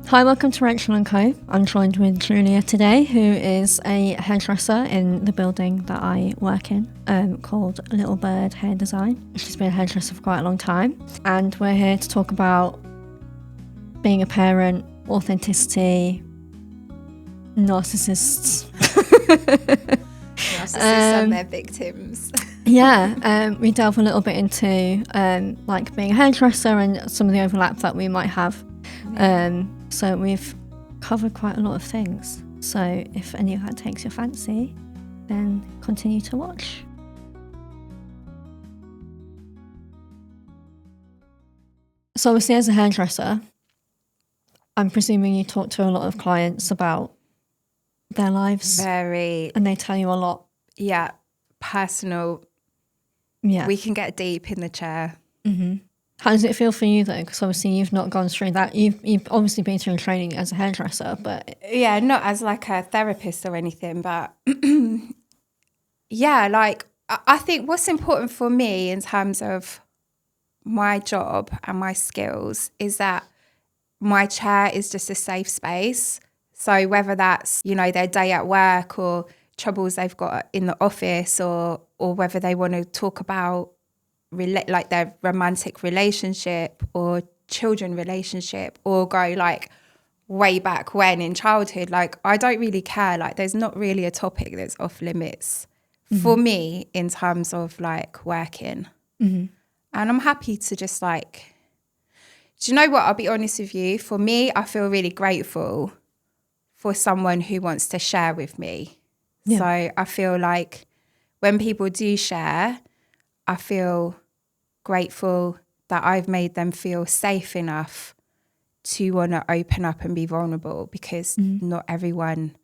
Hi, welcome to Rachel & Co. I'm joined with Julia today, who is a hairdresser in the building that I work in, called Little Bird Hair Design. She's been a hairdresser for quite a long time, and we're here to talk about being a parent, authenticity, narcissists. Narcissists and their victims. We delve a little bit into like being a hairdresser and some of the overlap that we might have. So we've covered quite a lot of things. So if any of that takes your fancy, then continue to watch. So obviously as a hairdresser, I'm presuming you talk to a lot of clients about their lives. Very. And they tell you a lot. Yeah, personal. Yeah. We can get deep in the chair. Mm-hmm. How does it feel for you though? Because obviously you've not gone through that. You've obviously been through training as a hairdresser, but... Yeah, not as like a therapist or anything, but yeah, like I think what's important for me in terms of my job and my skills is that my chair is just a safe space. So whether that's, their day at work or troubles they've got in the office or whether they want to talk about like their romantic relationship or children relationship or go like way back when in childhood, like I don't really care. Like there's not really a topic that's off limits for me in terms of like working. And I'm happy to just like, do you know what? I'll be honest with you. For me, I feel really grateful for someone who wants to share with me. Yeah. So I feel like when people do share, I feel grateful that I've made them feel safe enough to want to open up and be vulnerable, because not everyone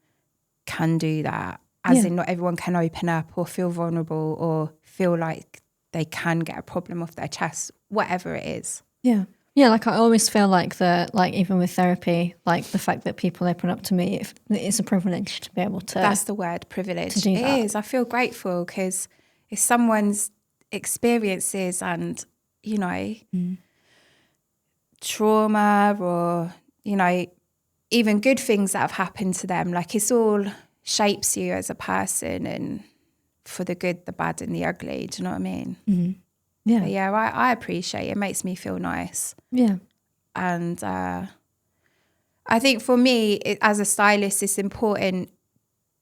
can do that. As in not everyone can open up or feel vulnerable or feel like they can get a problem off their chest, whatever it is. Yeah. Yeah, like I always feel like even with therapy, like the fact that people open up to me, it's a privilege to be able to... That's the word, privilege. To do that. It is. I feel grateful because it's someone's experiences and, trauma or, even good things that have happened to them. Like it's all shapes you as a person and for the good, the bad and the ugly. Do you know what I mean? Mm-hmm. Yeah. But yeah, I appreciate it. It makes me feel nice. Yeah. And I think for me, as a stylist, it's important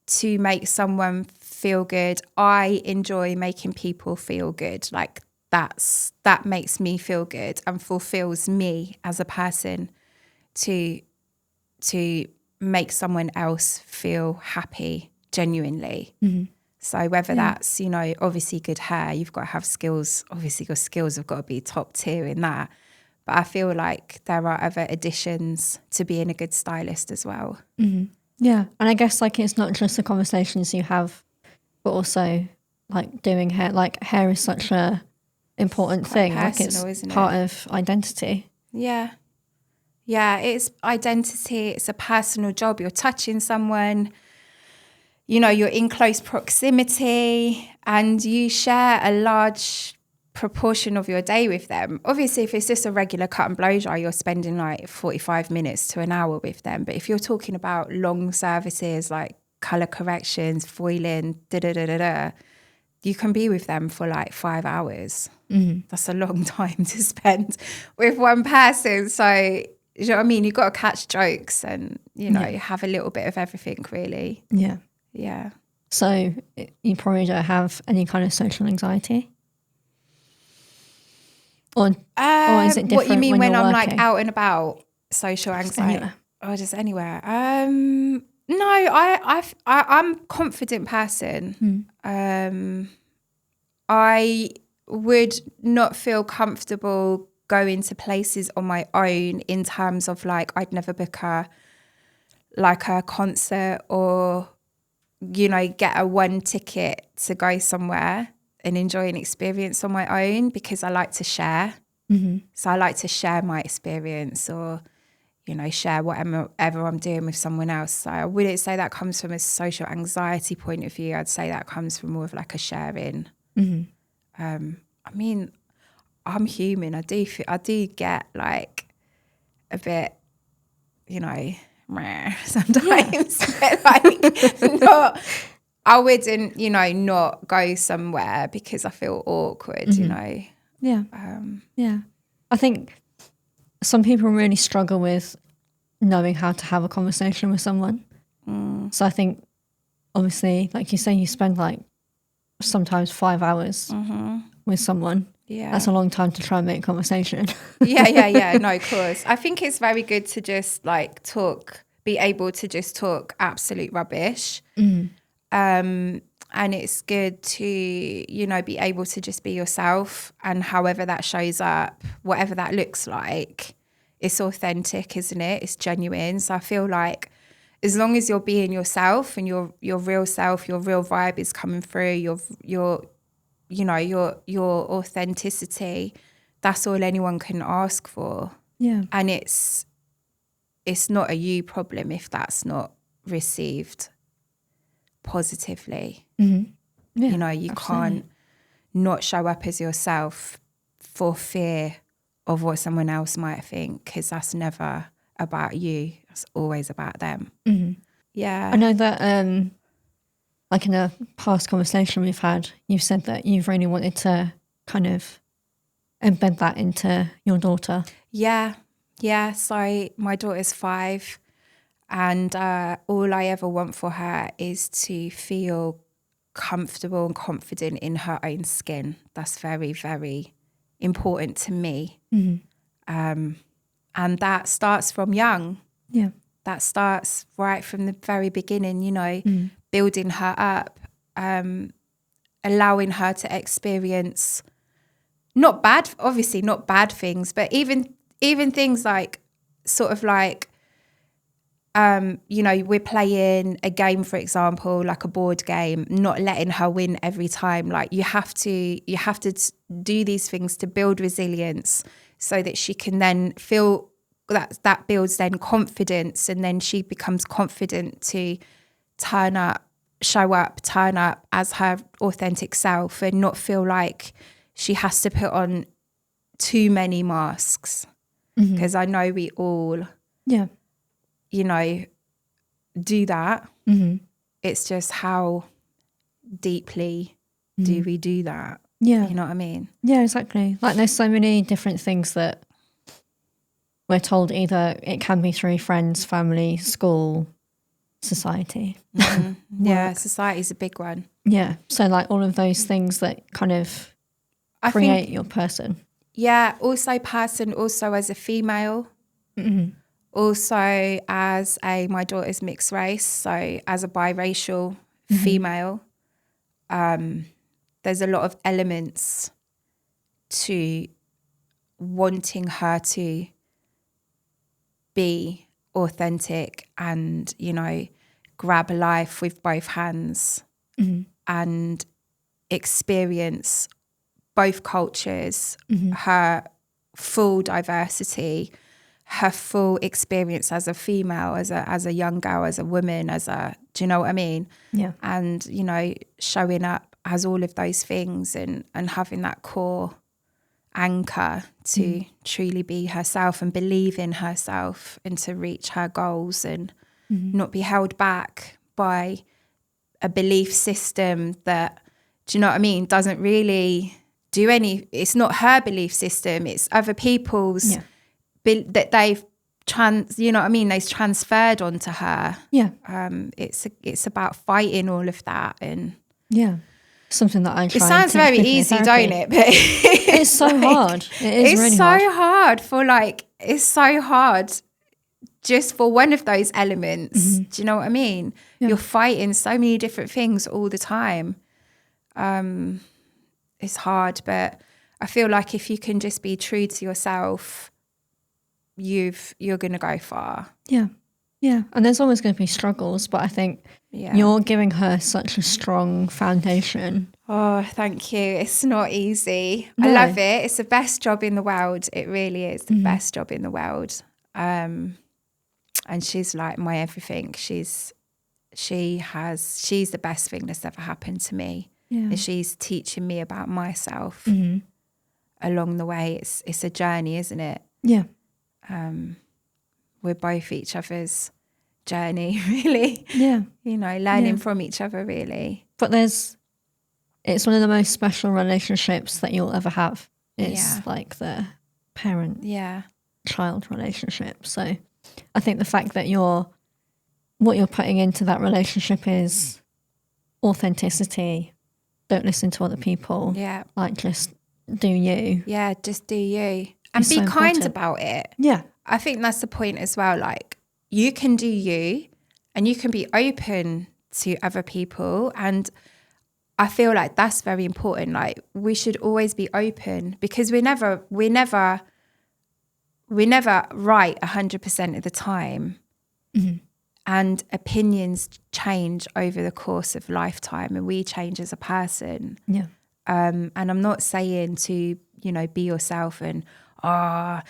to make someone feel good. I enjoy making people feel good. Like that makes me feel good and fulfills me as a person to make someone else feel happy genuinely. So whether that's, obviously good hair, you've got to have skills. Obviously your skills have got to be top tier in that. But I feel like there are other additions to being a good stylist as well. Yeah. And I guess like it's not just the conversations you have, but also like doing hair. Like hair is such a important thing. Personal, like it's isn't part it? of identity. Yeah. Yeah, it's identity. It's a personal job. You're touching someone, you're in close proximity and you share a large proportion of your day with them. Obviously, if it's just a regular cut and blow dry, you're spending like 45 minutes to an hour with them. But if you're talking about long services like colour corrections, foiling, you can be with them for like 5 hours. That's a long time to spend with one person. So, you know what I mean? You've got to catch jokes and, have a little bit of everything really. Yeah. Yeah. So you probably don't have any kind of social anxiety? Or is it different? What you mean when I'm working? like out and about, social anxiety? Or just anywhere? No, I'm a confident person. I would not feel comfortable going to places on my own in terms of like I'd never book a concert or get a one ticket to go somewhere and enjoy an experience on my own, because I like to share. So I like to share my experience or, share whatever I'm doing with someone else. So I wouldn't say that comes from a social anxiety point of view. I'd say that comes from more of like a sharing. I mean, I'm human. I do get like a bit you know, meh sometimes. But like, not, I wouldn't, you know, not go somewhere because I feel awkward, you know. Yeah. Yeah. I think some people really struggle with knowing how to have a conversation with someone. So I think, obviously, like you say, you spend like sometimes 5 hours with someone. Yeah. That's a long time to try and make conversation. Yeah. No, of course. I think it's very good to just like be able to just talk absolute rubbish. And it's good to, you know, be able to just be yourself, and however that shows up, whatever that looks like, it's authentic, isn't it? It's genuine. So I feel like as long as you're being yourself and your real self, your real vibe is coming through, your you know, your authenticity, that's all anyone can ask for. Yeah. And it's not a you problem if that's not received positively. Yeah, you know, you absolutely. can't not show up as yourself for fear of what someone else might think, because that's never about you. It's always about them. Yeah. I know that like in a past conversation we've had, you've said that you've really wanted to kind of embed that into your daughter. Yeah. So my daughter's 5, and all I ever want for her is to feel comfortable and confident in her own skin. That's very, very important to me. And that starts from young. Yeah. That starts right from the very beginning, you know, building her up, allowing her to experience not bad things, but even things like sort of like, you know, we're playing a game, for example, like a board game, not letting her win every time. Like you have to do these things to build resilience so that she can then feel that builds then confidence, and then she becomes confident to turn up as her authentic self and not feel like she has to put on too many masks. Because I know we all, you know, do that. It's just how deeply do we do that? Yeah. You know what I mean? Yeah, exactly. Like there's so many different things that we're told, either it can be through friends, family, school, society. Yeah, society's a big one. Yeah. So like all of those things that kind of create your person. Yeah, also as a female, also as my daughter's mixed race, so as a biracial female, there's a lot of elements to wanting her to be authentic and, you know, grab life with both hands and experience both cultures, her full diversity, her full experience as a female, as a young girl, as a woman, do you know what I mean? Yeah. And, you know, showing up as all of those things and having that core anchor to truly be herself and believe in herself and to reach her goals and not be held back by a belief system that, do you know what I mean, doesn't really do it's not her belief system, it's other people's that they've you know what I mean, they've transferred onto her. Yeah. It's about fighting all of that. And yeah, something that I try. It sounds very easy, don't it? But it's so like, hard. It's really hard. It's so hard just for one of those elements. Do you know what I mean? Yeah. You're fighting so many different things all the time. It's hard, but I feel like if you can just be true to yourself, you're going to go far. Yeah. Yeah. And there's always going to be struggles, but I think you're giving her such a strong foundation. Oh, thank you. It's not easy. No. I love it. It's the best job in the world. It really is the best job in the world. And she's like my everything. She's the best thing that's ever happened to me. Yeah. And she's teaching me about myself along the way. It's a journey, isn't it? Yeah. we're both each other's journey, really. Yeah. You know, learning from each other, really. But it's one of the most special relationships that you'll ever have. It's like the parent-child relationship. So I think the fact that what you're putting into that relationship is authenticity. Don't listen to other people. Yeah. Like, just do you. Yeah, just do you. And It's be so kind important. about it. Yeah. I think that's the point as well. Like, you can do you and you can be open to other people. And I feel like that's very important. Like, we should always be open, because we're never right 100% of the time. Mm-hmm. And opinions change over the course of lifetime, and we change as a person. Yeah. And I'm not saying to, you know, be yourself and, I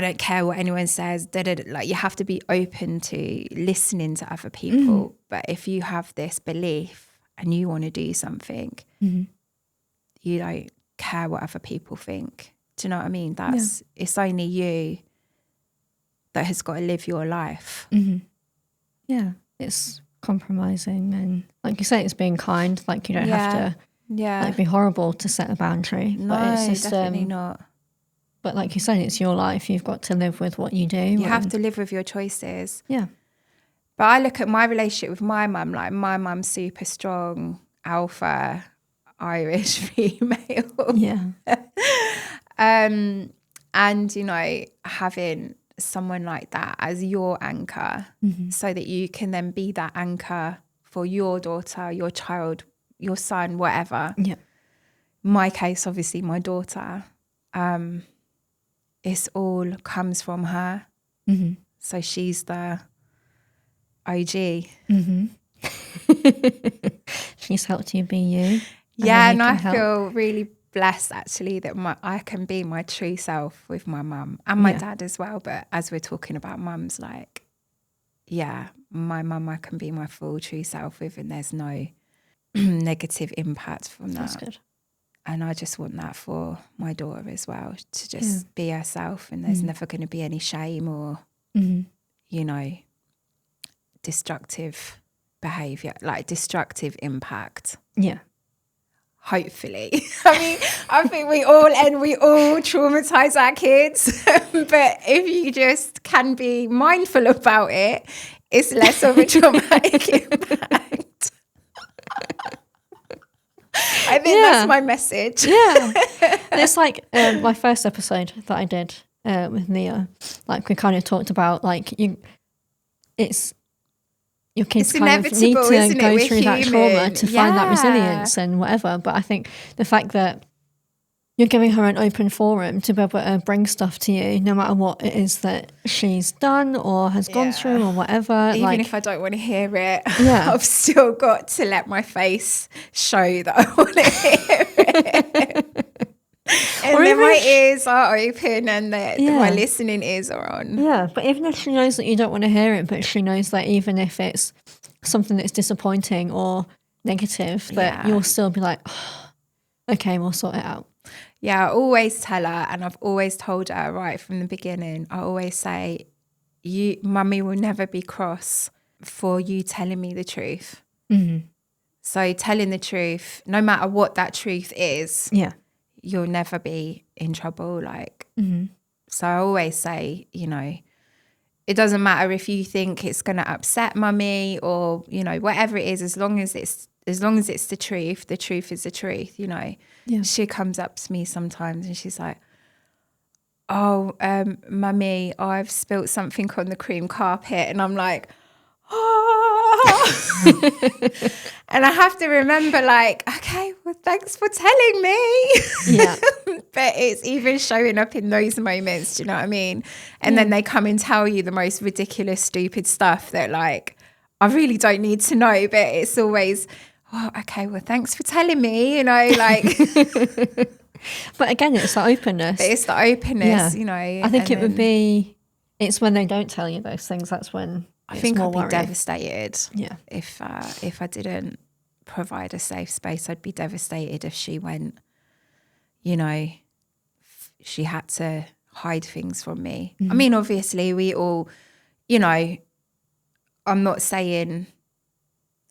don't care what anyone says. Like, you have to be open to listening to other people. But if you have this belief and you want to do something, you don't care what other people think. Do you know what I mean? It's only you that has got to live your life. Mm-hmm. Yeah, it's compromising, and like you say, it's being kind. Like, you don't have to like, be horrible to set a boundary. No, but it's just, definitely not. But like you said, it's your life. You've got to live with what you do. You have to live with your choices. Yeah. But I look at my relationship with my mum, like, my mum's super strong, alpha, Irish female. Yeah. And, you know, having someone like that as your anchor, so that you can then be that anchor for your daughter, your child, your son, whatever. Yeah. My case, obviously, my daughter, it's all comes from her. So she's the OG. She's helped you be you. Yeah, and I feel really blessed, actually, that I can be my true self with my mum and my dad as well. But as we're talking about mums, like, my mum I can be my full true self with, and there's no negative impact from that. That's good. And I just want that for my daughter as well, to just be herself, and there's never going to be any shame or, you know, destructive behaviour, like destructive impact. Yeah. Hopefully. I mean, I think we all traumatize our kids, but if you just can be mindful about it, it's less of a traumatic impact. I think that's my message. Yeah. And it's like my first episode that I did with Nia, like, we kind of talked about, like, your kids kind of need to go through that trauma to find that resilience and whatever. But I think the fact that you're giving her an open forum to be able to bring stuff to you, no matter what it is that she's done or has gone through or whatever. Even like, if I don't want to hear it, I've still got to let my face show that I want to hear it. And then my ears are open and my listening ears are on. Yeah, but even if she knows that you don't want to hear it, but she knows that even if it's something that's disappointing or negative, that you'll still be like, oh, okay, we'll sort it out. Yeah, I always tell her, and I've always told her right from the beginning, I always say, Mummy will never be cross for you telling me the truth. So telling the truth, no matter what that truth is, you'll never be in trouble. Like, so I always say, you know, it doesn't matter if you think it's going to upset Mummy or, you know, whatever it is, as long as it's the truth is the truth, you know. She comes up to me sometimes and she's like, oh, Mummy, I've spilt something on the cream carpet. And I'm like, and I have to remember, like, okay, well, thanks for telling me. Yeah. But it's even showing up in those moments, do you know what I mean? And then they come and tell you the most ridiculous, stupid stuff that, like, I really don't need to know, but it's always, oh, okay, well, thanks for telling me, you know, like. But again, it's the openness. But it's the openness, you know. I think it's when they don't tell you those things, that's when I think I'd be worry. devastated. Yeah. If I didn't provide a safe space, I'd be devastated if she went, you know, she had to hide things from me. I mean, obviously we all you know, I'm not saying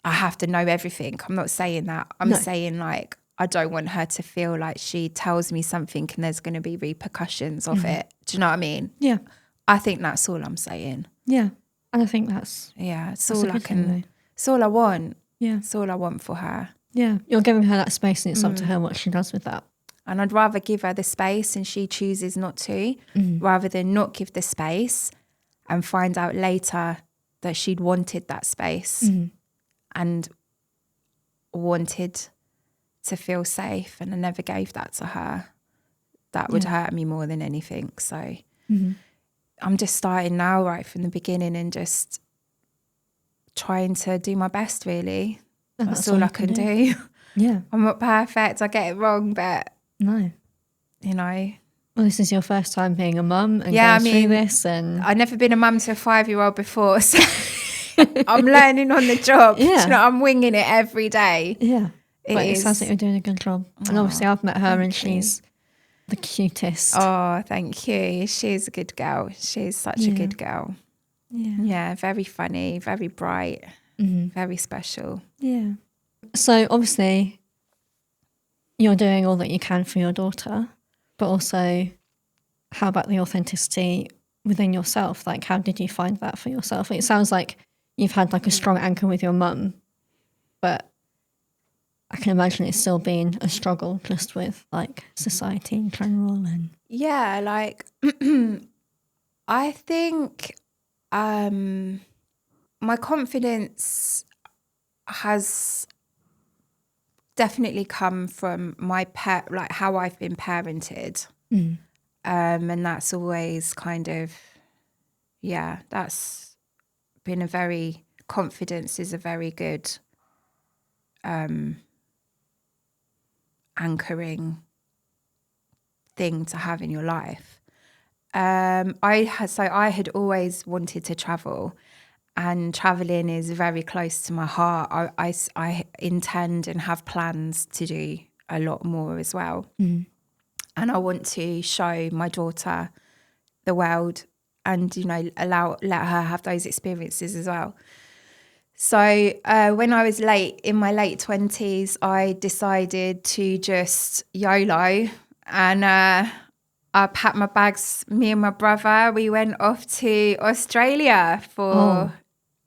I have to know everything. I'm not saying that. I'm saying like, I don't want her to feel like she tells me something and there's going to be repercussions of it. Do you know what I mean? Yeah. I think that's all I'm saying. Yeah. And I think it's all I can, it's all I want. Yeah. It's all I want for her. Yeah. You're giving her that space and it's up to her what she does with that. And I'd rather give her the space and she chooses not to, rather than not give the space and find out later that she'd wanted that space and wanted to feel safe, and I never gave that to her. That would hurt me more than anything. So I'm just starting now right from the beginning and just trying to do my best, really. That's all I can do. Yeah. I'm not perfect. I get it wrong, but no. You know. Well, this is your first time being a mum and going through this. And I've never been a mum to a 5-year-old before, so I'm learning on the job. Yeah. You know, I'm winging it every day. Yeah. But it sounds like you're doing a good job. And obviously I've met her and she's the cutest. Oh, thank you. She's a good girl. She's such a good girl. Yeah. Yeah, very funny, very bright, very special. Yeah. So obviously you're doing all that you can for your daughter, but also how about the authenticity within yourself? Like, how did you find that for yourself? It sounds like you've had like a strong anchor with your mum, but I can imagine it's still been a struggle just with like society in general. And yeah, like I think my confidence has definitely come from my like how I've been parented. And that's always kind of, that's been confidence is a very good anchoring thing to have in your life. I had always wanted to travel, and traveling is very close to my heart. I intend and have plans to do a lot more as well. And I want to show my daughter the world and, you know, let her have those experiences as well. So when I was in my late 20s, I decided to just YOLO, and I packed my bags. Me and my brother, we went off to Australia for,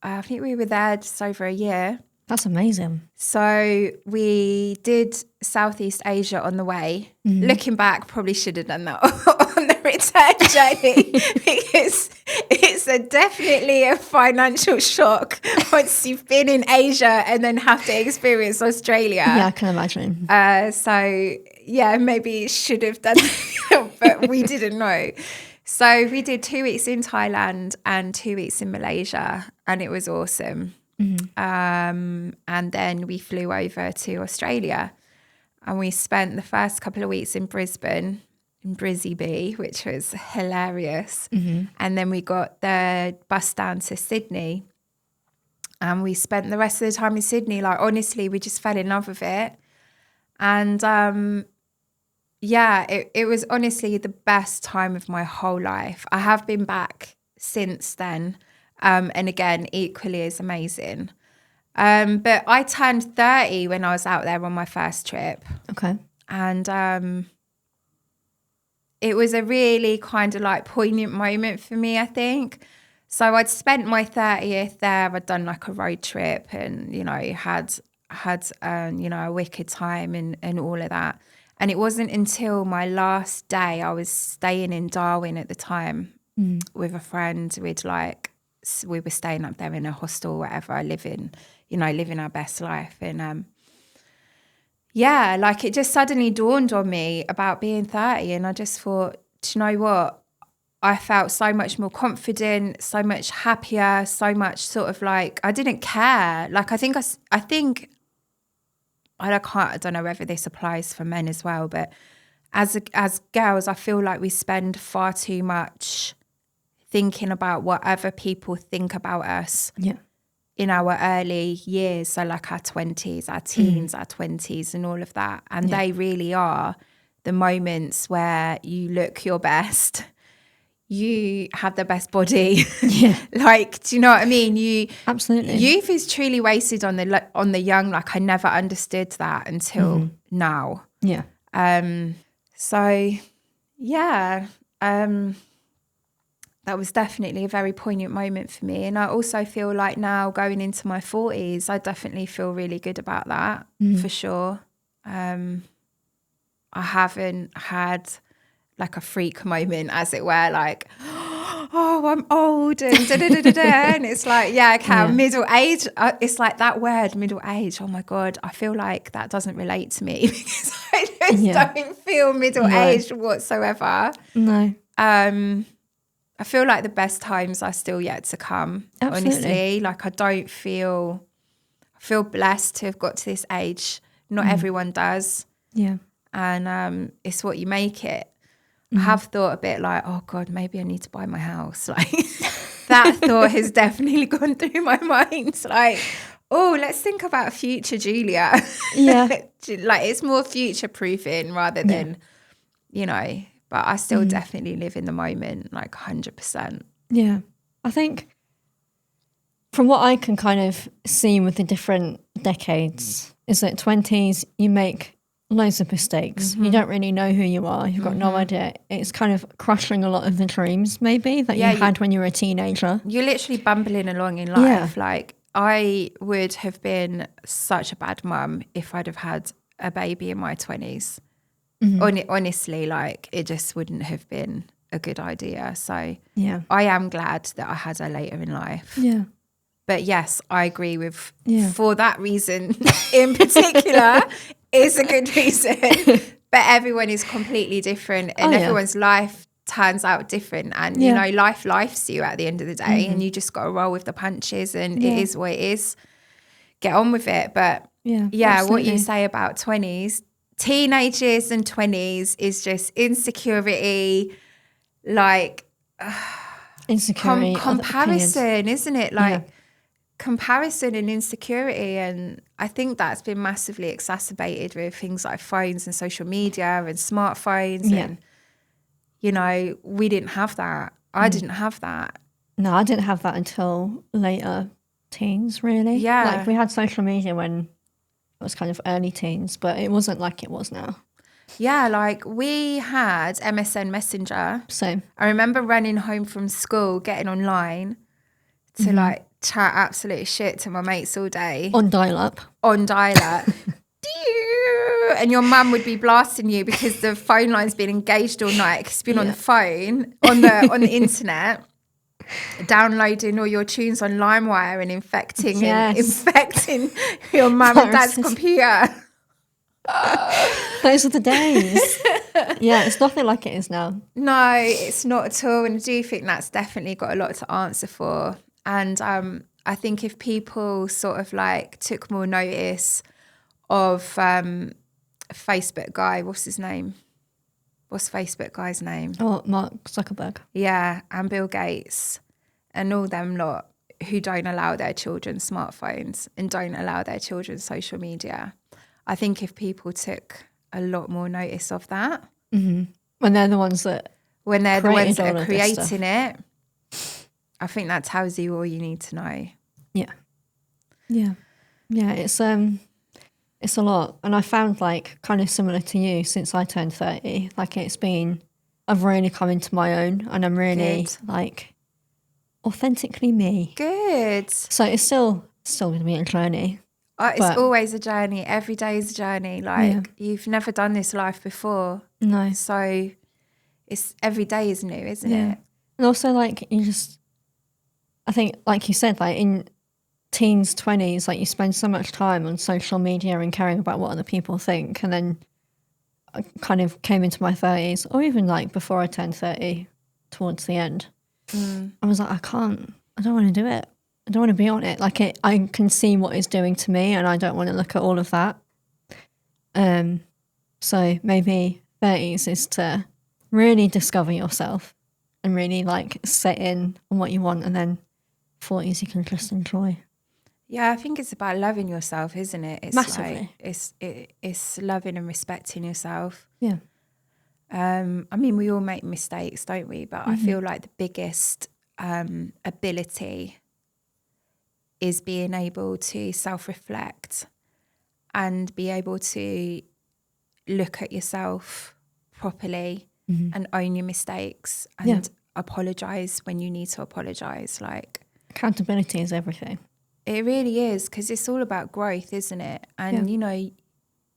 I think we were there just over a year. That's amazing. So we did Southeast Asia on the way. Looking back, probably should have done that on the return journey because it's definitely a financial shock once you've been in Asia and then have to experience Australia. Yeah, I can imagine. Maybe should have done that, but we didn't know. So we did 2 weeks in Thailand and 2 weeks in Malaysia, and it was awesome. And then we flew over to Australia, and we spent the first couple of weeks in Brisbane, in Brizzy B, which was hilarious. And then we got the bus down to Sydney, and we spent the rest of the time in Sydney. Like, honestly, we just fell in love with it. And it was honestly the best time of my whole life. I have been back since then. And again, equally as amazing. But I turned 30 when I was out there on my first trip. Okay. And it was a really kind of like poignant moment for me, I think. So I'd spent my 30th there. I'd done like a road trip and, you know, had a wicked time and all of that. And it wasn't until my last day, I was staying in Darwin at the time with a friend. We were staying up there in a hostel or whatever, living our best life. And it just suddenly dawned on me about being 30. And I just thought, do you know what? I felt so much more confident, so much happier, so much sort of like, I didn't care. Like, I don't know whether this applies for men as well, but as girls, I feel like we spend far too much thinking about what other people think about us in our early years. So like our 20s, our teens, our 20s and all of that. And they really are the moments where you look your best, you have the best body. Yeah. Like, do you know what I mean? Absolutely. Youth is truly wasted on the young. Like, I never understood that until now. Yeah. So yeah, that was definitely a very poignant moment for me. And I also feel like now going into my 40s, I definitely feel really good about that for sure. I haven't had like a freak moment, as it were, like, oh, I'm old and da-da-da-da-da. And it's like, yeah, okay, I'm middle age. It's like that word, middle age. Oh my God, I feel like that doesn't relate to me because I just don't feel middle aged whatsoever. No. I feel like the best times are still yet to come. Absolutely. Honestly, like I feel blessed to have got to this age. Not everyone does. Yeah. And it's what you make it. I have thought a bit like, oh God, maybe I need to buy my house. Like that thought has definitely gone through my mind. Like, oh, let's think about future Julia. Yeah. Like it's more future proofing rather than, you know, but I still definitely live in the moment, like 100%. Yeah. I think from what I can kind of see with the different decades is that 20s, you make loads of mistakes. You don't really know who you are. You've got no idea. It's kind of crushing a lot of the dreams maybe that you had when you were a teenager. You're literally bumbling along in life. Like I would have been such a bad mum if I'd have had a baby in my 20s. Honestly, like it just wouldn't have been a good idea. So I am glad that I had her later in life. Yeah. But yes, I agree with, for that reason in particular, is a good reason. But everyone is completely different and everyone's life turns out different. And, you know, life's you at the end of the day and you just got to roll with the punches and it is what it is. Get on with it. But what you say about 20s, teenagers and 20s is just insecurity, like insecurity, comparison, isn't it? Like comparison and insecurity. And I think that's been massively exacerbated with things like phones and social media and smartphones. And, you know, we didn't have that. I didn't have that. No, I didn't have that until later teens, really. Yeah. Like we had social media when it was kind of early teens, but it wasn't like it was now. Yeah, like we had MSN Messenger. Same. I remember running home from school, getting online to like chat absolute shit to my mates all day. On dial-up. And your mum would be blasting you because the phone line's been engaged all night because you've been on the phone, on the internet, downloading all your tunes on LimeWire and infecting your mum and dad's computer. Those are the days. Yeah, it's nothing like it is now. No, it's not at all. And I do think that's definitely got a lot to answer for. And I think if people sort of like took more notice of Facebook guy, what's his name? What's Facebook guy's name? Oh, Mark Zuckerberg. Yeah, and Bill Gates and all them lot who don't allow their children smartphones and don't allow their children social media. I think if people took a lot more notice of that. Mm-hmm. When they're the ones that are creating it, I think that tells you all you need to know. Yeah. Yeah. Yeah, it's a lot. And I found like kind of similar to you since I turned 30, like I've really come into my own and I'm really like authentically me. Good. So it's still going to be a journey. It's always a journey. Every day is a journey. Like you've never done this life before. No. So it's every day is new, isn't it? And also like I think like you said, like in teens, 20s, like you spend so much time on social media and caring about what other people think. And then I kind of came into my 30s or even like before I turned 30 towards the end. I was like, I don't want to do it. I don't want to be on it. Like I can see what it's doing to me and I don't want to look at all of that. So maybe 30s is to really discover yourself and really like set in on what you want, and then 40s you can just enjoy. Yeah, I think it's about loving yourself, isn't it? It's massively. Like, it's loving and respecting yourself. Yeah. I mean, we all make mistakes, don't we? But I feel like the biggest ability is being able to self-reflect and be able to look at yourself properly and own your mistakes and apologise when you need to apologise. Like, accountability is everything. It really is, because it's all about growth, isn't it? And, you know,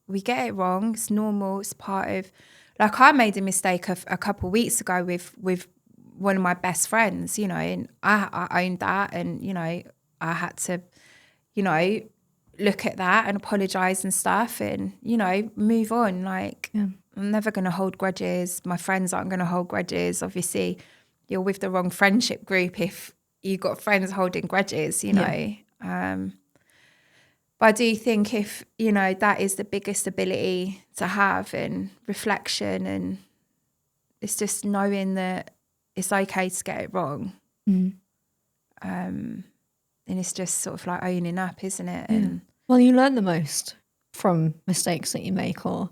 we get it wrong. It's normal. It's part of, like, I made a mistake a couple of weeks ago with one of my best friends, you know, and I owned that. And, you know, I had to, you know, look at that and apologise and stuff and, you know, move on. Like, I'm never going to hold grudges. My friends aren't going to hold grudges. Obviously, you're with the wrong friendship group if you got friends holding grudges, you know. But I do think if, you know, that is the biggest ability to have, and reflection, and it's just knowing that it's okay to get it wrong. And it's just sort of like owning up, isn't it? And well, you learn the most from mistakes that you make or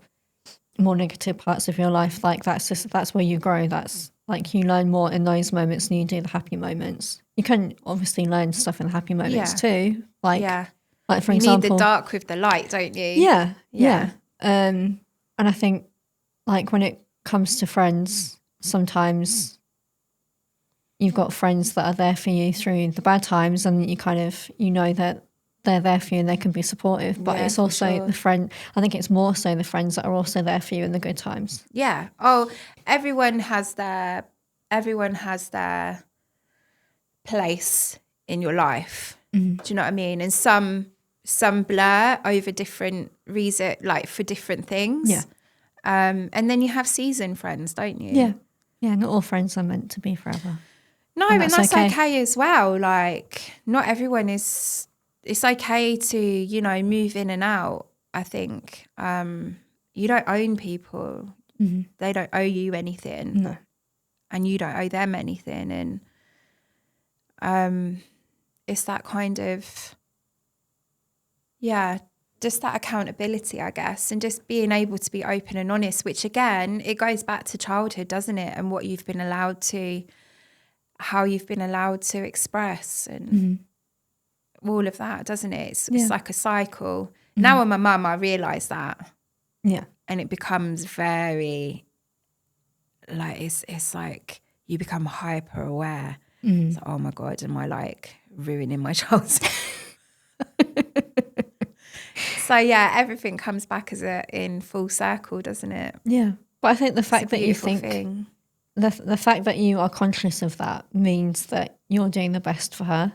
more negative parts of your life. Like that's where you grow. That's like you learn more in those moments than you do the happy moments. You can obviously learn stuff in the happy moments too. Like for example, you need the dark with the light, don't you? Yeah. And I think like when it comes to friends, sometimes you've got friends that are there for you through the bad times, and you kind of, you know that they're there for you and they can be supportive, but it's also the friend, I think it's more so the friends that are also there for you in the good times. Yeah. Oh, everyone has their place in your life. Do you know what I mean? And some blur over different reason, like for different things. Yeah. And then you have season friends, don't you? Yeah, not all friends are meant to be forever. No, and that's okay as well. Like, not everyone is. It's okay to, you know, move in and out. I think you don't own people. They don't owe you anything. No. And you don't owe them anything. And it's that kind of, just that accountability, I guess, and just being able to be open and honest, which again, it goes back to childhood, doesn't it? And what you've been allowed to, how you've been allowed to express and all of that, doesn't it? It's like a cycle. Now I'm a mum, I realise that. Yeah. And it becomes very, like, it's like you become hyper aware. It's like, oh my God, am I like ruining my child's So yeah, everything comes back in full circle, doesn't it? Yeah. But I think the fact that you think thing. the fact that you are conscious of that means that you're doing the best for her,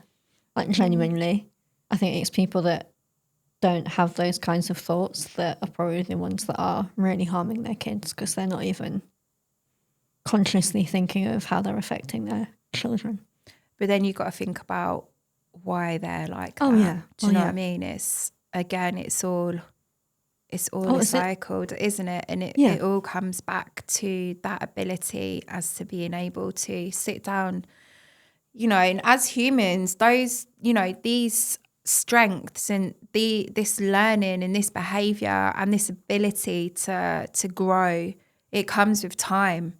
like genuinely. I think it's people that don't have those kinds of thoughts that are probably the ones that are really harming their kids, because they're not even consciously thinking of how they're affecting their children. But then you've got to think about why they're like that. Yeah. Do you know what I mean? It's all recycled, isn't it? And it all comes back to that ability as to being able to sit down, you know, and as humans, those, you know, these strengths and this learning and this behaviour and this ability to grow, it comes with time.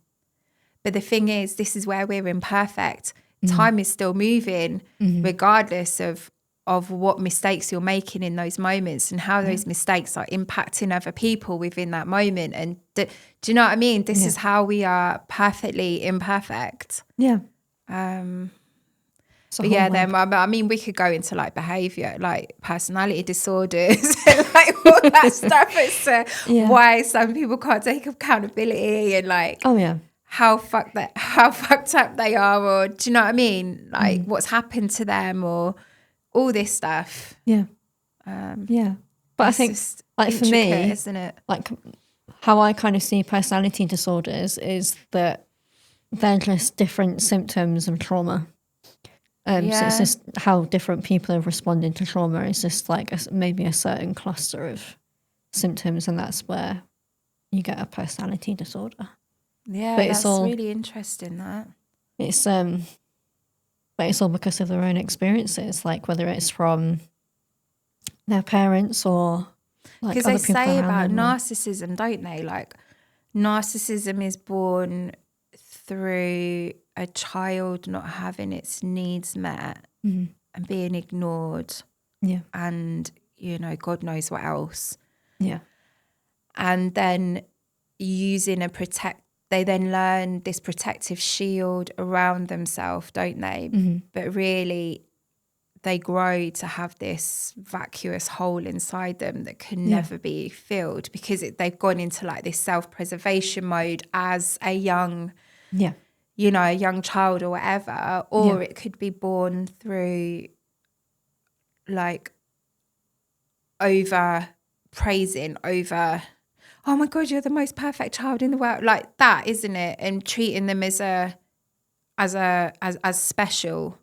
But the thing is, this is where we're imperfect. Time is still moving, regardless of what mistakes you're making in those moments and how those mistakes are impacting other people within that moment. And do you know what I mean? This is how we are perfectly imperfect. Yeah. But yeah, then I mean, we could go into like behaviour, like personality disorders, like all that stuff as to why some people can't take accountability and like how fucked up they are, or do you know what I mean? Like what's happened to them, or all this stuff. Yeah. But I think, like for me, isn't it? Like how I kind of see personality disorders is that they're just different symptoms of trauma. So it's just how different people have responded to trauma. It's just like maybe a certain cluster of symptoms, and that's where you get a personality disorder. Yeah, but that's really interesting. That but it's all because of their own experiences, like whether it's from their parents or like because other they people say around about them narcissism, don't they? Like narcissism is born through a child not having its needs met and being ignored. Yeah. And, you know, God knows what else. Yeah. And then they then learn this protective shield around themselves, don't they? But really, they grow to have this vacuous hole inside them that can never be filled because they've gone into like this self-preservation mode as a young, you know, a young child or whatever. Or it could be born through like over praising, over, oh my God, you're the most perfect child in the world. Like that, isn't it? And treating them as special.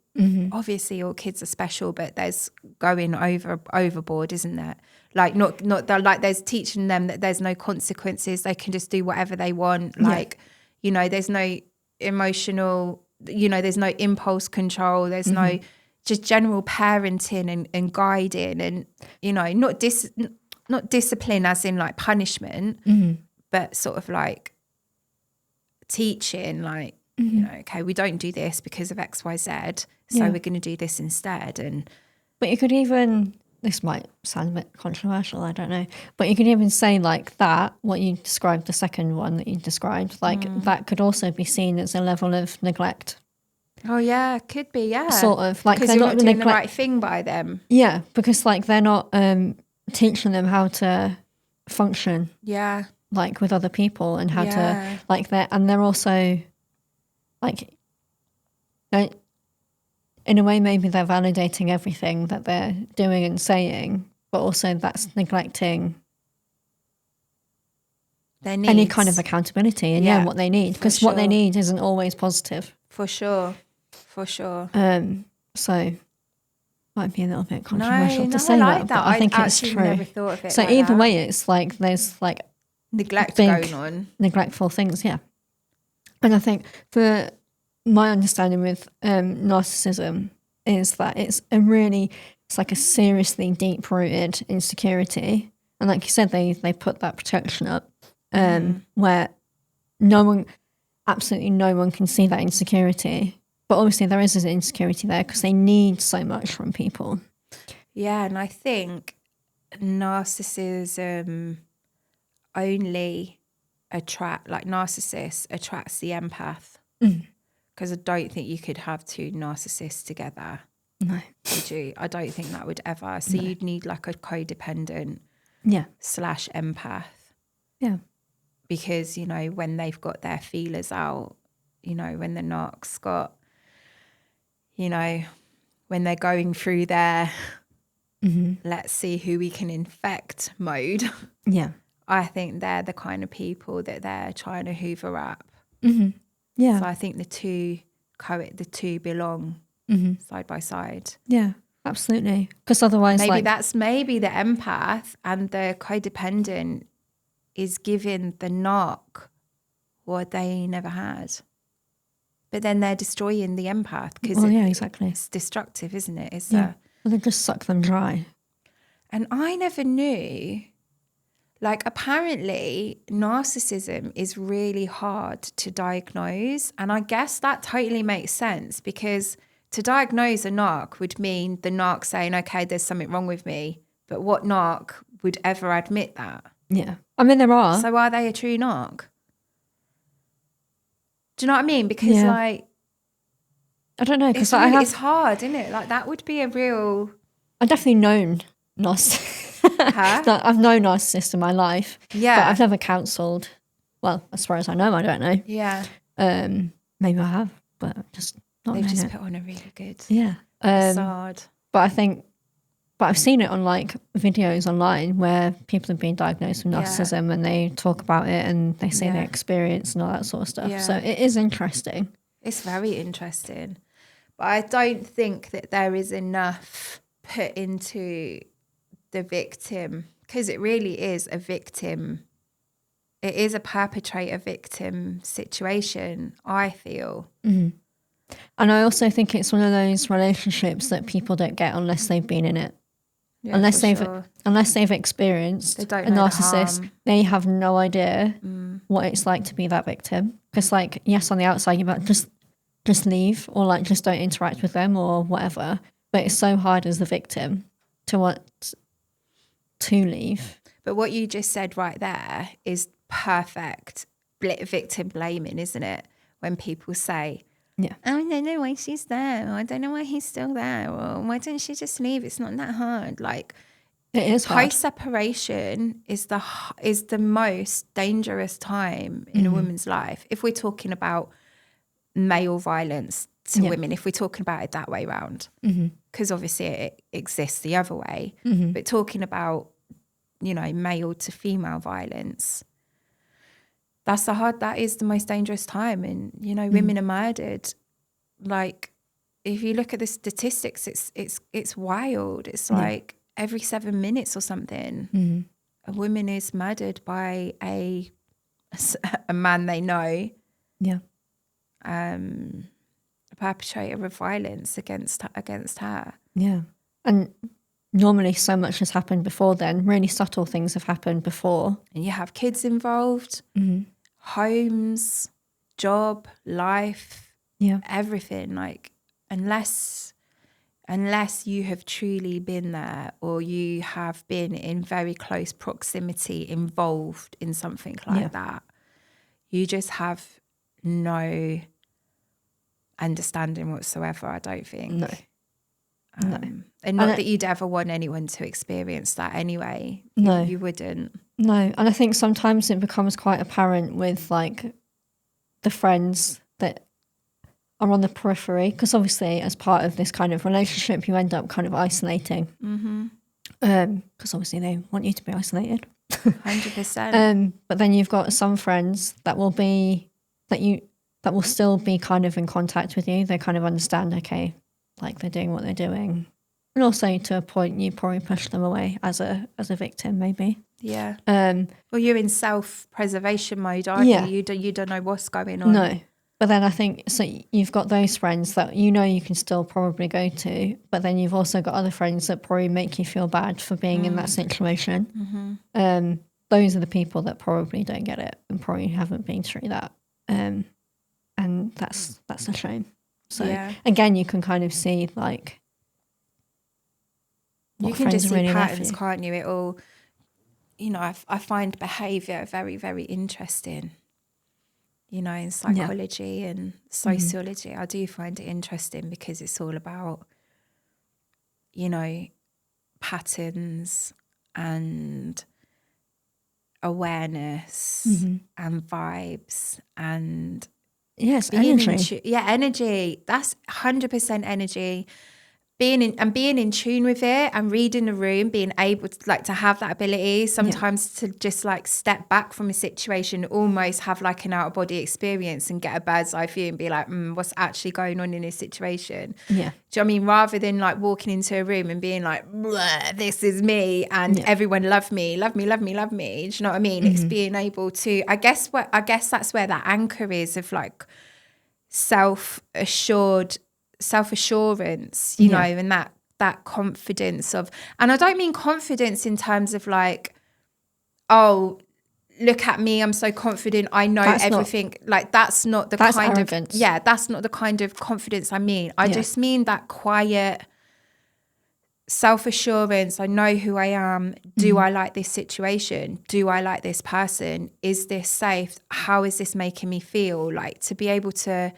Obviously all kids are special, but there's going overboard, isn't there? Like not that, like there's teaching them that there's no consequences, they can just do whatever they want. Like, you know, there's no emotional, you know, there's no impulse control, there's no just general parenting and guiding, and, you know, not discipline as in like punishment, but sort of like teaching, like, you know, okay, we don't do this because of X, Y, Z, so we're going to do this instead. But you could even, this might sound a bit controversial, I don't know, but you could even say like that, what you described, the second one that you described, like that could also be seen as a level of neglect. Oh yeah, could be, yeah. Sort of like because you're not doing the right thing by them. Yeah, because like they're not teaching them how to function. Yeah. Like with other people and how to like they're also like, in a way, maybe they're validating everything that they're doing and saying, but also that's neglecting their needs. Any kind of accountability and what they need, because what they need isn't always positive. For sure. So might be a little bit controversial to say like that, but I think it's true. Never thought of it so like either that. way, it's like there's like neglect going on, neglectful things, And I think for my understanding with narcissism is that it's like a seriously deep-rooted insecurity, and like you said, they put that protection up where absolutely no one can see that insecurity. But obviously there is an insecurity there because they need so much from people. Yeah, and I think narcissism narcissist attracts the empath. Because I don't think you could have two narcissists together. No. Would you? I don't think that would ever. So you'd need like a codependent / empath. Yeah. Because, you know, when they've got their feelers out, you know, when the narc's got, you know, when they're going through their let's see who we can infect mode. Yeah. I think they're the kind of people that they're trying to hoover up. Yeah. So I think the two belong side by side. Yeah, absolutely. Because otherwise, maybe the empath and the codependent is giving the narc what they never had. But then they're destroying the empath because exactly. It's destructive, isn't it? It's well, they just suck them dry. And I never knew. Like, apparently, narcissism is really hard to diagnose. And I guess that totally makes sense, because to diagnose a narc would mean the narc saying, okay, there's something wrong with me. But what narc would ever admit that? Yeah. I mean, there are. So are they a true narc? Do you know what I mean? Because, like... I don't know. Because it's hard, isn't it? Like, that would be a real... I've definitely known narcissists. Huh? I've known narcissists in my life, but I've never counselled. Well, as far as I know, I don't know. Yeah. Maybe I have, but just not. They've just put on a really good facade. But I've seen it on like videos online where people have been diagnosed with narcissism and they talk about it and they say their experience and all that sort of stuff. Yeah. So it is interesting. It's very interesting, but I don't think that there is enough put into the victim, because it really is a victim. It is a perpetrator victim situation, I feel. And I also think it's one of those relationships that people don't get unless they've been in it. Yeah, unless for they've experienced They don't a know the narcissist, harm. they have no idea what it's like to be that victim. Because like, yes, on the outside you're like, just leave, or like just don't interact with them or whatever. But it's so hard as the victim to want to leave. But what you just said right there is perfect victim blaming, isn't it? When people say, Yeah. oh, I don't know why she's there, or I don't know why he's still there, or why don't she just leave? It's not that hard. Like, It is hard. post-separation is the most dangerous time in a woman's life. If we're talking about male violence to women, if we're talking about it that way around, because obviously it exists the other way, but talking about, you know, male to female violence, that is the most dangerous time. And, you know, women are murdered. Like, if you look at the statistics, it's wild. It's like every 7 minutes or something, a woman is murdered by a man they know. Yeah. A perpetrator of violence against her. Yeah. And normally so much has happened before then. Really subtle things have happened before. And you have kids involved, homes, job, life, everything. Like, unless you have truly been there, or you have been in very close proximity involved in something like that, you just have no understanding whatsoever, I don't think. No. And not that you'd ever want anyone to experience that anyway. No. You wouldn't. No. And I think sometimes it becomes quite apparent with like the friends that are on the periphery, because obviously as part of this kind of relationship you end up kind of isolating. Because obviously they want you to be isolated. 100%. But then you've got some friends that will still be kind of in contact with you. They kind of understand, okay, like they're doing what they're doing. And also to a point you probably push them away as a victim maybe. Yeah. Well, you're in self-preservation mode, aren't you? You don't know what's going on. No. But then I think, so you've got those friends that you know you can still probably go to, but then you've also got other friends that probably make you feel bad for being in that situation. Those are the people that probably don't get it and probably haven't been through that. And that's a shame. So again, you can kind of see like you can just see really patterns, can't you? It all, you know, I find behaviour very, very interesting. You know, in psychology and sociology, I do find it interesting because it's all about, you know, patterns and awareness and vibes and energy. Energy. That's 100% energy. Being in tune with it and reading the room, being able to like to have that ability sometimes to just like step back from a situation, almost have like an out of body experience and get a bird's eye view and be like, what's actually going on in this situation? Yeah. Do you know what I mean? Rather than like walking into a room and being like, this is me and everyone love me. Do you know what I mean? It's being able to, I guess that's where that anchor is of like self-assurance, you know, and that confidence of, and I don't mean confidence in terms of like, oh, look at me, I'm so confident, I know everything. That's not the kind arrogance. of that's not the kind of confidence I mean. I just mean that quiet self-assurance. I know who I am. Do I like this situation? Do I like this person? Is this safe? How is this making me feel? Like, to be able to,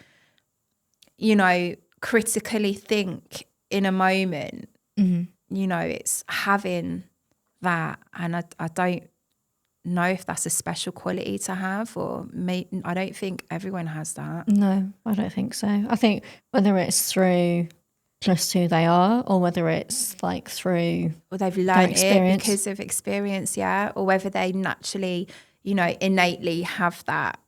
you know, critically think in a moment, you know, it's having that. And I don't know if that's a special quality to have, or I don't think everyone has that. No, I don't think so. I think whether it's through just who they are, or whether it's like through, or they've learned it because of experience, or whether they naturally, you know, innately have that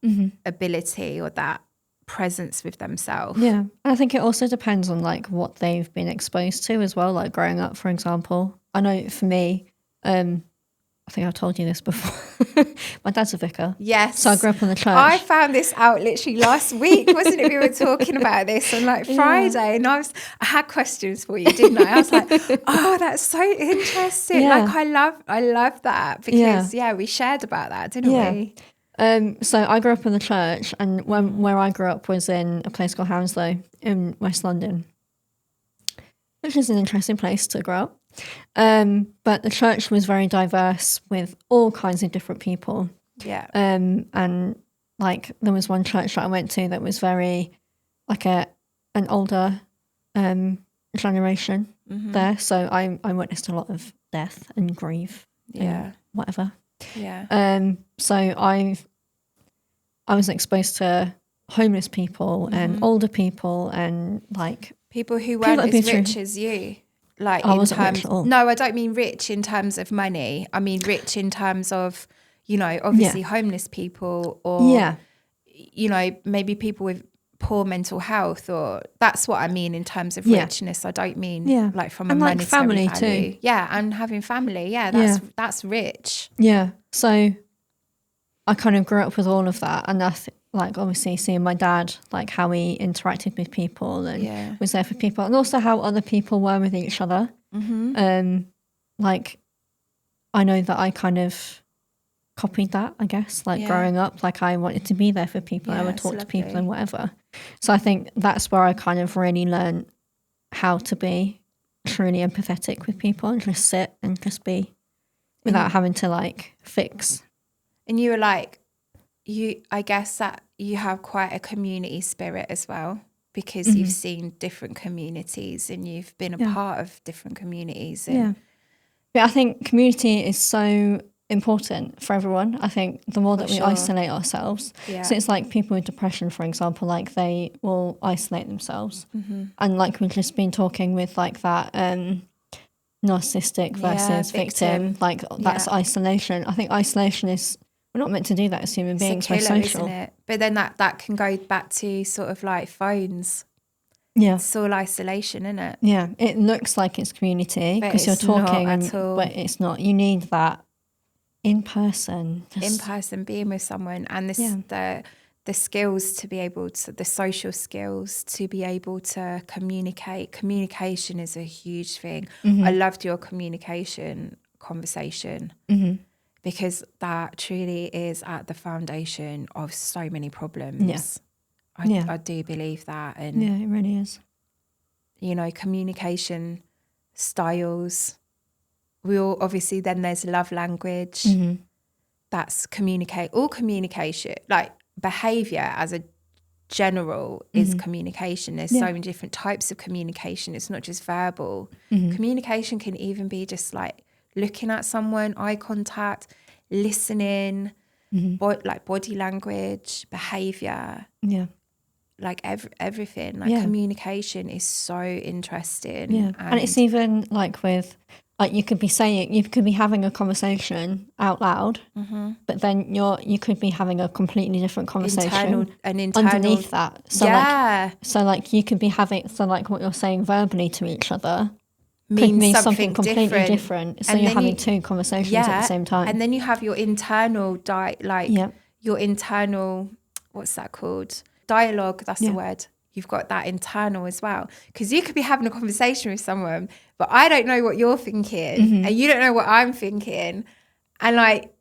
ability or that presence with themselves. And I think it also depends on like what they've been exposed to as well, like growing up, for example. I know for me, I think I've told you this before. My dad's a vicar. Yes. So I grew up in the church. I found this out literally last week, wasn't it? We were talking about this on like Friday, and I had questions for you, didn't I? I was like, oh, that's so interesting. Yeah. Like I love that because we shared about that, didn't we? So I grew up in the church, and where I grew up was in a place called Hounslow in West London, which is an interesting place to grow up. But the church was very diverse with all kinds of different people. Yeah. And like there was one church that I went to that was very like an older generation there. So I witnessed a lot of death and grief. And whatever. Yeah. So I was exposed to homeless people and older people and like people who weren't as rich as you. Like I wasn't rich at all. No, I don't mean rich in terms of money. I mean rich in terms of, you know, obviously homeless people or, you know, maybe people with poor mental health, or that's what I mean in terms of richness. I don't mean like from a monetary family value. too. Yeah, and having family. Yeah, that's rich. Yeah. So I kind of grew up with all of that, and that's like obviously seeing my dad, like how he interacted with people and was there for people, and also how other people were with each other. Like I know that I kind of copied that, I guess, like growing up, like I wanted to be there for people. I would talk to people and whatever. So I think that's where I kind of really learned how to be truly empathetic with people and just sit and just be without having to like fix. And you were like, I guess that you have quite a community spirit as well, because you've seen different communities and you've been a part of different communities. And But I think community is so important for everyone. I think the more that we isolate ourselves, so it's like people with depression, for example, like they will isolate themselves. And like we've just been talking with like that narcissistic versus victim, like that's isolation. I think isolation is, we're not meant to do that as human beings. We're social. Isn't it? But then that can go back to sort of like phones. Yeah. It's all isolation, isn't it? Yeah. It looks like it's community because you're talking, but it's not. You need that in person. In person, being with someone, and the skills to be able to, the social skills to be able to communicate. Communication is a huge thing. I loved your communication conversation. Because that truly is at the foundation of so many problems. I do believe that. And it really is. You know, communication styles. We all, obviously, then there's love language. That's all communication. Like behaviour as a general is communication. There's so many different types of communication. It's not just verbal. Communication can even be just like looking at someone, eye contact, listening, like body language, behaviour, like everything. Like communication is so interesting. And it's even like with, like you could be having a conversation out loud, but then you could be having a completely different conversation underneath that. So like you could be having, so like what you're saying verbally to each other could mean something completely different. So you're having two conversations at the same time. And then you have your internal your internal, what's that called? Dialogue, that's the word. You've got that internal as well. Because you could be having a conversation with someone, but I don't know what you're thinking and you don't know what I'm thinking. And like,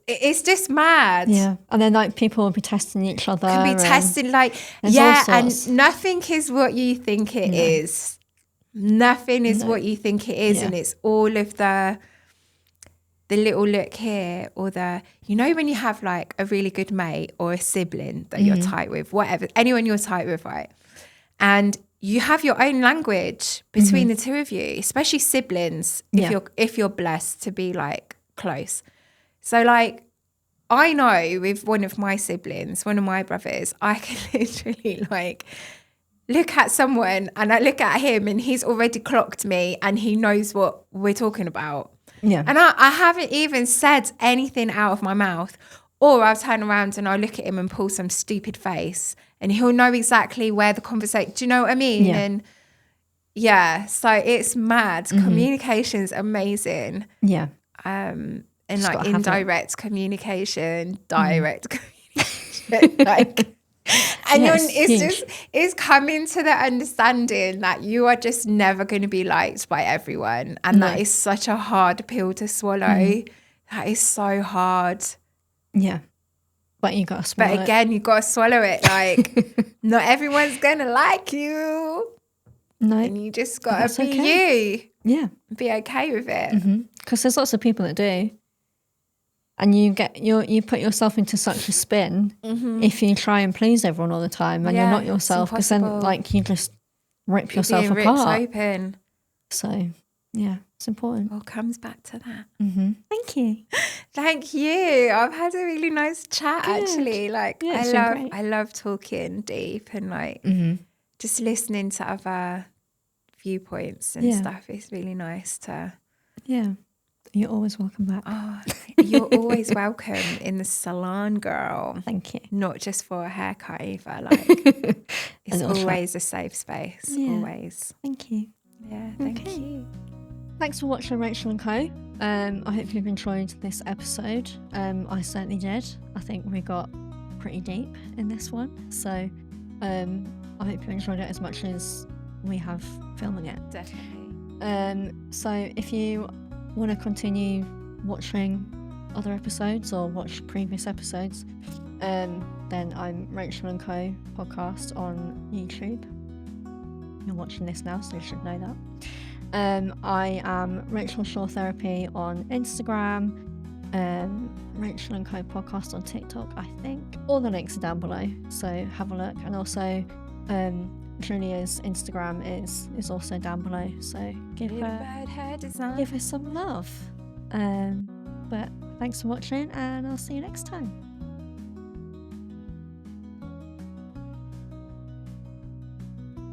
it's just mad. Yeah. And then like people will be testing each other. Could be testing like, and nothing is what you think it is. Nothing is what you think it is, and it's all of the little look here, or the, you know, when you have like a really good mate or a sibling that you're tight with, whatever, anyone you're tight with, right? And you have your own language between the two of you, especially siblings, if you're blessed to be like close. So like, I know with one of my siblings, one of my brothers, I can literally like look at someone and I look at him and he's already clocked me and he knows what we're talking about. Yeah. And I haven't even said anything out of my mouth, or I'll turn around and I'll look at him and pull some stupid face and he'll know exactly where the conversation, do you know what I mean? Yeah. And so it's mad. Communication's amazing. Yeah. and Just like gotta have it. indirect communication, direct communication, like. And Yes, it's coming to the understanding that you are just never going to be liked by everyone. And that is such a hard pill to swallow. That is so hard. Yeah. But you got to swallow But again, you got to swallow it. Like, not everyone's going to like you. No. And you just got to be okay. you. Yeah. Be okay with it. Because there's lots of people that do. And you put yourself into such a spin if you try and please everyone all the time and you're not yourself, because then like you just rip yourself being apart. Ripped open. So yeah, it's important. All comes back to that. Thank you. Thank you. I've had a really nice chat actually. Like I love talking deep and like just listening to other viewpoints and stuff. It's really nice to. Yeah. You're always welcome back. Oh, you're always welcome in the salon, girl. Thank you. Not just for a haircut either. Like it's always a safe space. Yeah. Always. Thank you. Yeah, thank you. Thanks for watching Rachel and Co. I hope you've enjoyed this episode. I certainly did. I think we got pretty deep in this one. So I hope you enjoyed it as much as we have filming it. Definitely. So if you want to continue watching other episodes or watch previous episodes, then I'm Rachel and Co podcast on YouTube. You're watching this now, so you should know that. I am Rachel Shaw Therapy on Instagram, Rachel and Co podcast on TikTok, I think. All the links are down below, so have a look. And also Julia's Instagram is also down below, so give her some love. But thanks for watching, and I'll see you next time.